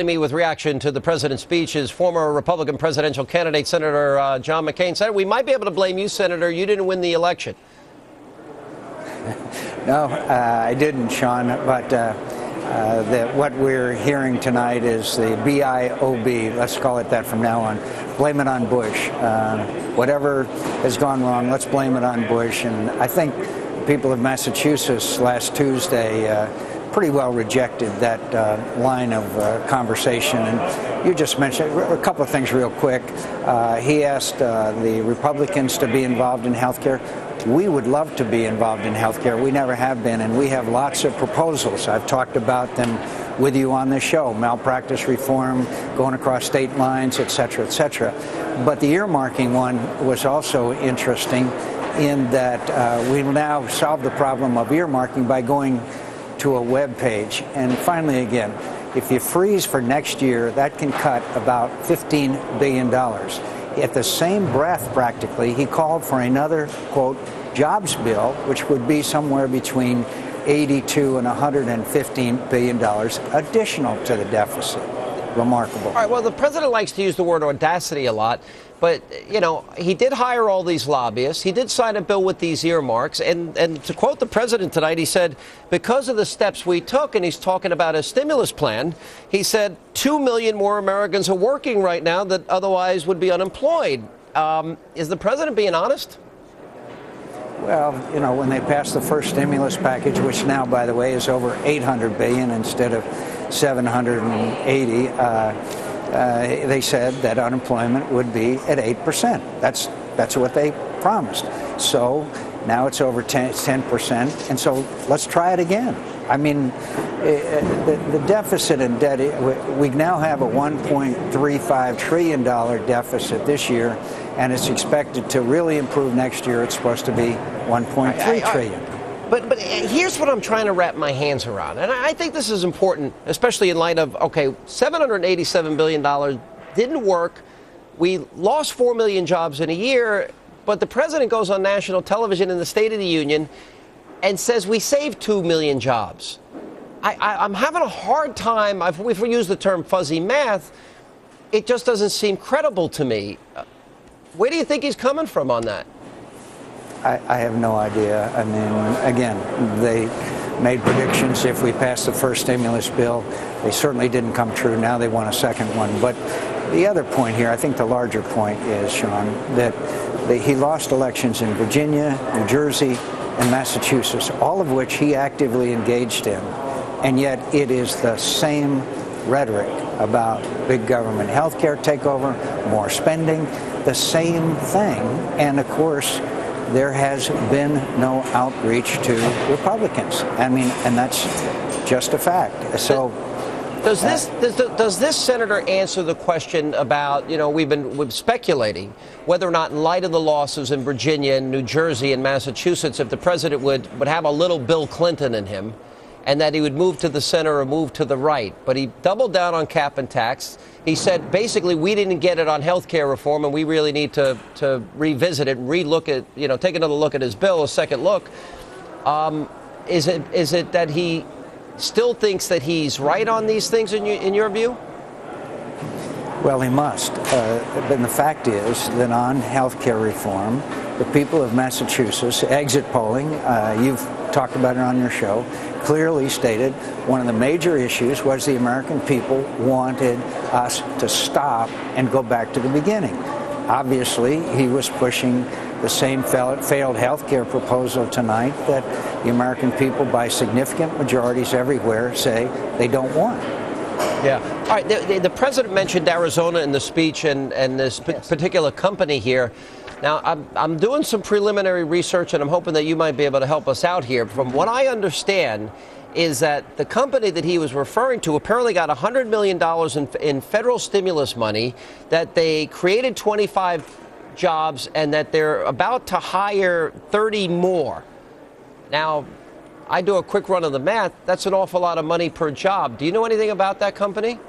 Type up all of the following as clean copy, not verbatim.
Me with reaction to the president's speech is former Republican presidential candidate, Senator John McCain. Senator, we might be able to blame you, Senator. You didn't win the election. No, I didn't, Sean. But what we're hearing tonight is the BIOB. Let's call it that from now on. Blame it on Bush. Whatever has gone wrong, let's blame it on Bush. And I think the people of Massachusetts last Tuesday pretty well rejected that line of conversation. And you just mentioned a couple of things real quick. He asked the Republicans to be involved in health care. We would love to be involved in health care. We never have been, and we have lots of proposals. I've talked about them with you on this show: malpractice reform, going across state lines, et cetera, et cetera. But the earmarking one was also interesting in that we will now solve the problem of earmarking by going to a web page. And finally, again, if you freeze for next year, that can cut about $15 billion. At the same breath, practically, he called for another, quote, jobs bill, which would be somewhere between $82 and $115 billion additional to the deficit. Remarkable. All right, well, the president likes to use the word audacity a lot, but, you know, he did hire all these lobbyists. He did sign a bill with these earmarks. And to quote the president tonight, he said, because of the steps we took, and he's talking about a stimulus plan, he said 2 million more Americans are working right now that otherwise would be unemployed. Is the president being honest? Well, you know, when they passed the first stimulus package, which now, by the way, is over $800 billion instead of 780, they said that unemployment would be at 8%. That's what they promised. So now it's over 10%, and so let's try it again. I mean, the deficit and debt, we now have a $1.35 trillion deficit this year, and it's expected to really improve next year. It's supposed to be $1.3 trillion. But here's what I'm trying to wrap my hands around. And I think this is important, especially in light of, okay, $787 billion didn't work. We lost 4 million jobs in a year, but the president goes on national television in the State of the Union and says we saved 2 million jobs. I'm having a hard time, if we use the term fuzzy math, it just doesn't seem credible to me. Where do you think he's coming from on that? I have no idea. I mean, again, they made predictions if we passed the first stimulus bill. They certainly didn't come true. Now they want a second one. But the other point here, I think the larger point is, Sean, that he lost elections in Virginia, New Jersey, and Massachusetts, all of which he actively engaged in. And yet it is the same rhetoric about big government health care takeover, more spending, the same thing. And of course, there has been no outreach to Republicans. I mean, and that's just a fact. So does this senator answer the question about, you know, we've been speculating whether or not, in light of the losses in Virginia and New Jersey and Massachusetts, if the president would have a little Bill Clinton in him, and that he would move to the center or move to the right. But he doubled down on cap and tax. He said, basically, we didn't get it on health care reform, and we really need to revisit it and relook at, you know, take another look at his bill, a second look. Is it that he still thinks that he's right on these things in your view? Well, he must. But the fact is that on health care reform, the people of Massachusetts, exit polling, you've talked about it on your show, clearly stated one of the major issues was the American people wanted us to stop and go back to the beginning. Obviously, he was pushing the same failed health care proposal tonight that the American people, by significant majorities everywhere, say they don't want. Yeah. All right. The president mentioned Arizona in the speech and this particular company here. Now, I'm doing some preliminary research, and I'm hoping that you might be able to help us out here. From what I understand is that the company that he was referring to apparently got $100 million in federal stimulus money, that they created 25 jobs, and that they're about to hire 30 more. Now, I do a quick run of the math. That's an awful lot of money per job. Do you know anything about that company?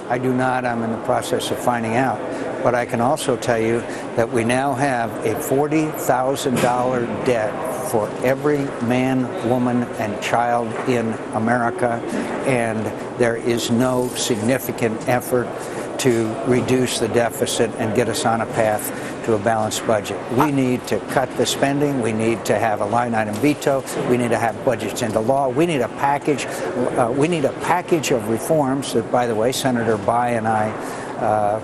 I do not. I'm in the process of finding out. But I can also tell you that we now have a $40,000 debt for every man, woman, and child in America, and there is no significant effort to reduce the deficit and get us on a path to a balanced budget. We need to cut the spending. We need to have a line item veto. We need to have budgets into law. We need a package. We need a package of reforms that, by the way, Senator Bayh and I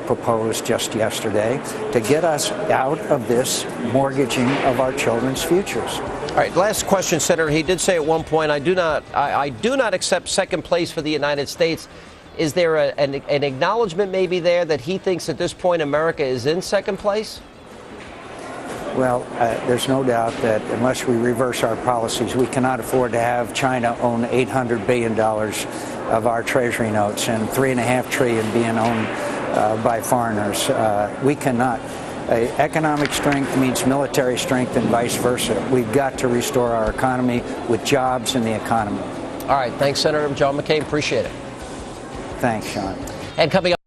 proposed just yesterday to get us out of this mortgaging of our children's futures. All right, last question, Senator. He did say at one point, I do not accept second place for the United States. Is there an acknowledgement maybe there that he thinks at this point America is in second place? Well, there's no doubt that unless we reverse our policies, we cannot afford to have China own $800 billion of our Treasury notes and $3.5 trillion being owned by foreigners. We cannot. Economic strength means military strength and vice versa. We've got to restore our economy with jobs in the economy. All right. Thanks, Senator John McCain. Appreciate it. Thanks, Sean. And coming up.